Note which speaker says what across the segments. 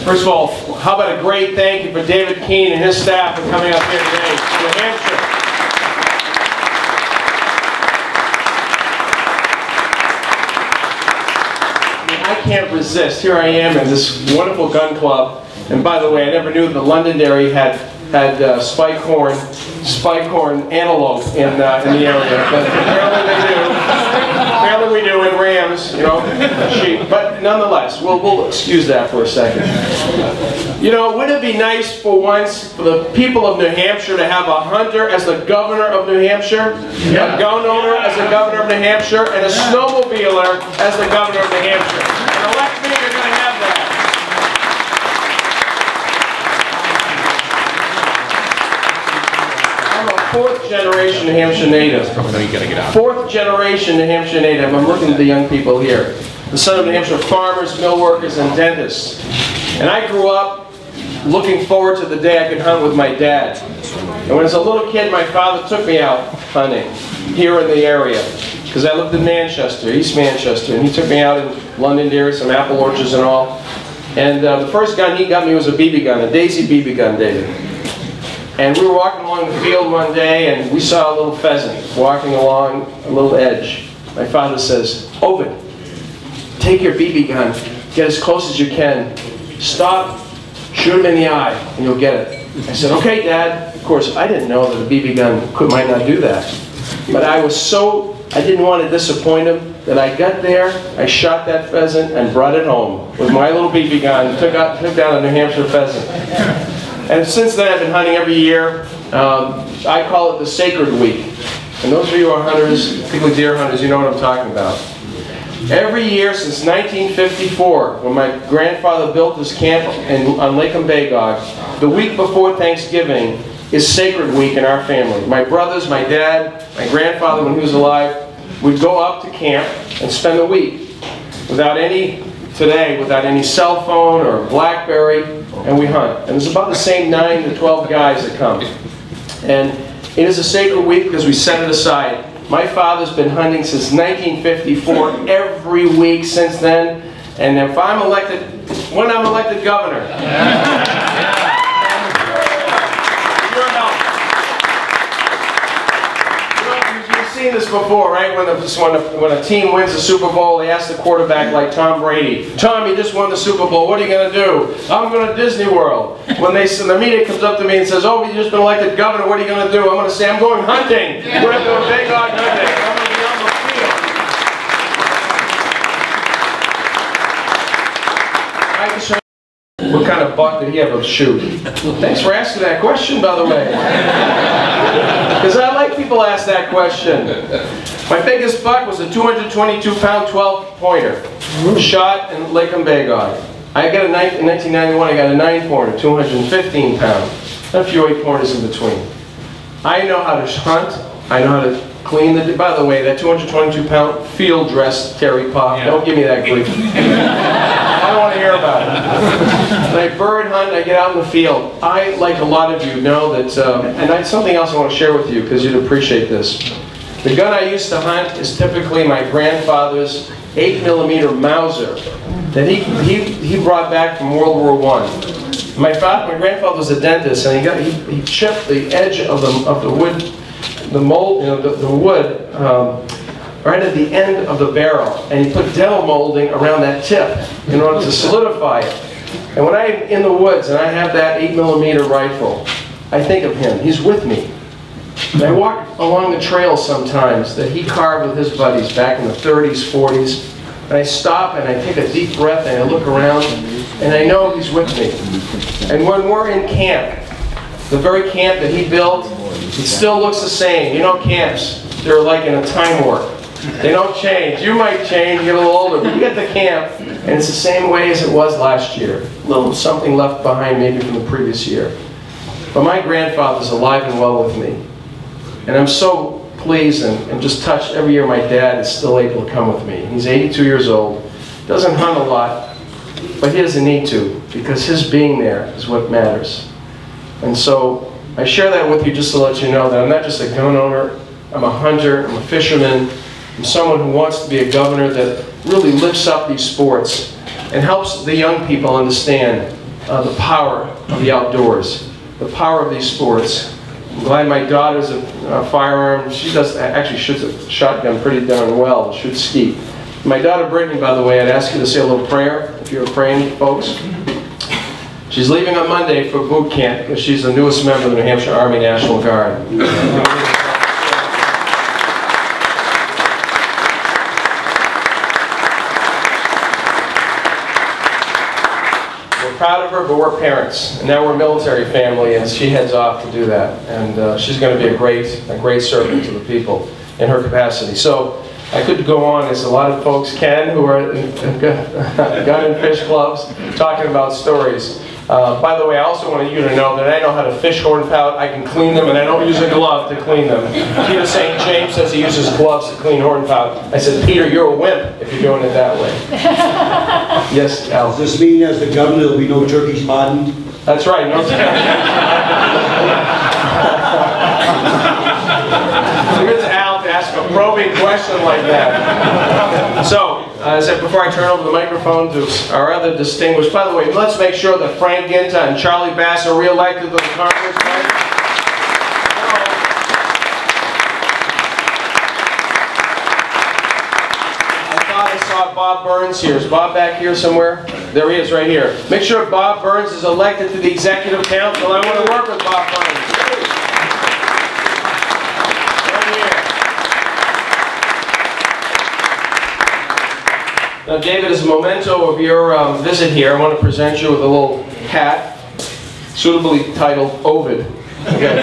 Speaker 1: First of all, how about a great thank you for David Keene and his staff for coming up here today to New Hampshire. I can't resist. Here I am in this wonderful gun club. And by the way, I never knew that Londonderry had spike-horn antelope in the area. But apparently they do. Apparently we do in rams, you know, sheep. But nonetheless, we'll excuse that for a second. You know, wouldn't it be nice for once for the people of New Hampshire to have a hunter as the governor of New Hampshire, a gun owner as the governor of New Hampshire, and a snowmobiler as the governor of New Hampshire? And elect me, you're going to have that. Fourth generation New Hampshire native. Fourth generation New Hampshire native. I'm looking at the young people here. The son of New Hampshire farmers, mill workers, and dentists. And I grew up looking forward to the day I could hunt with my dad. And when I was a little kid, my father took me out hunting here in the area. Because I lived in Manchester, East Manchester, and he took me out in Londonderry, some apple orchards and all. And the first gun he got me was a BB gun, a Daisy BB gun, David. And we were walking along the field one day, and we saw a little pheasant walking along a little edge. My father says, "Ovid, take your BB gun, get as close as you can, stop, shoot him in the eye, and you'll get it." I said, "Okay, Dad." Of course, I didn't know that a BB gun might not do that. But I didn't want to disappoint him, that I got there, I shot that pheasant, and brought it home with my little BB gun, took down a New Hampshire pheasant. And since then, I've been hunting every year. I call it the Sacred Week. And those of you who are hunters, particularly deer hunters, you know what I'm talking about. Every year since 1954, when my grandfather built this camp on Lake Mbagog, the week before Thanksgiving is Sacred Week in our family. My brothers, my dad, my grandfather when he was alive, would go up to camp and spend the week without any cell phone or BlackBerry, and we hunt. And there's about the same 9 to 12 guys that come. And it is a sacred week because we set it aside. My father's been hunting since 1954, every week since then. And if I'm elected, when I'm elected governor, seen this before, right? When a team wins the Super Bowl, they ask the quarterback, like Tom Brady, "Tom, you just won the Super Bowl. What are you going to do?" "I'm going to Disney World." When the media comes up to me and says, "Oh, you just been elected governor. What are you going to do?" I'm going to say, "I'm going hunting. We're going to do a big dog hunting. I'm going to be on the field." I can show you what kind of buck did he ever shoot. Thanks for asking that question, by the way. Because I like people ask that question. My biggest buck was a 222-pound 12-pointer, shot in Lake Mbagog. In 1991, I got a 9-pointer, 215 pounds, and a few 8-pointers in between. I know how to hunt. I know how to clean the. By the way, that 222-pound field dress Terry Pop. Don't give me that grief. I don't want to hear about it. When I bird hunt, I get out in the field. I, like a lot of you, know that, and something else I want to share with you because you'd appreciate this. The gun I used to hunt is typically my grandfather's 8mm Mauser that he brought back from World War I. My grandfather was a dentist, and he chipped the edge of the wood, the mold, you know, the wood. Right at the end of the barrel, and he put dental molding around that tip in order to solidify it. And when I'm in the woods and I have that 8mm rifle, I think of him. He's with me. And I walk along the trail sometimes that he carved with his buddies back in the 30s, 40s, and I stop and I take a deep breath and I look around and I know he's with me. And when we're in camp, the very camp that he built, it still looks the same. You know, camps, they're like in a time warp. They don't change. You might change, get a little older, but you get to camp, and it's the same way as it was last year. A little something left behind maybe from the previous year. But my grandfather's alive and well with me. And I'm so pleased and just touched every year my dad is still able to come with me. He's 82 years old, doesn't hunt a lot, but he doesn't need to, because his being there is what matters. And so I share that with you just to let you know that I'm not just a gun owner, I'm a hunter, I'm a fisherman, I'm someone who wants to be a governor that really lifts up these sports and helps the young people understand the power of the outdoors, the power of these sports. I'm glad my daughter's a firearm. She actually shoots a shotgun pretty darn well, shoots skeet. My daughter Brittany, by the way, I'd ask you to say a little prayer, if you're praying, folks. She's leaving on Monday for boot camp because she's the newest member of the New Hampshire Army National Guard. We're proud of her, but we're parents. And now we're a military family, and she heads off to do that. And she's going to be a great servant to the people in her capacity. So I could go on, as a lot of folks can, who are gun and fish clubs, talking about stories. By the way, I also want you to know that I know how to fish hornpout. I can clean them, and I don't use a glove to clean them. Peter St. James says he uses gloves to clean hornpout. I said, Peter, you're a wimp if you're doing it that way. Yes, Al?
Speaker 2: Does this mean, as the governor, there will be no turkeys pardoned?
Speaker 1: That's right. No. Here's Al to ask a probing question like that. So, as I said, before I turn over the microphone to our other distinguished, by the way, let's make sure that Frank Ginta and Charlie Bass are re-elected to the conference. I thought I saw Bob Burns here. Is Bob back here somewhere? There he is, right here. Make sure Bob Burns is elected to the Executive Council. I want to work with Bob Burns. Now, David, as a memento of your visit here, I want to present you with a little hat, suitably titled Ovide. Okay.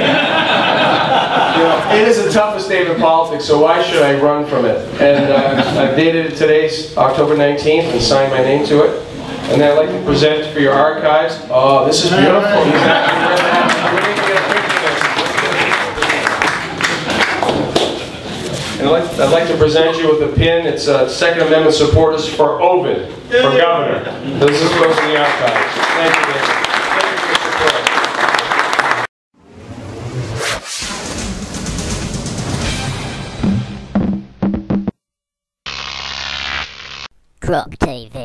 Speaker 1: You know, it is the toughest day in politics, so why should I run from it? And I've dated it today's October 19th and signed my name to it. And then I'd like to present for your archives. Oh, this is beautiful. I'd like to present you with a pin. It's Second Amendment supporters for Ovide, for governor. This is goes to the archives. Thank you, David. Thank you for your support.
Speaker 3: Croc TV.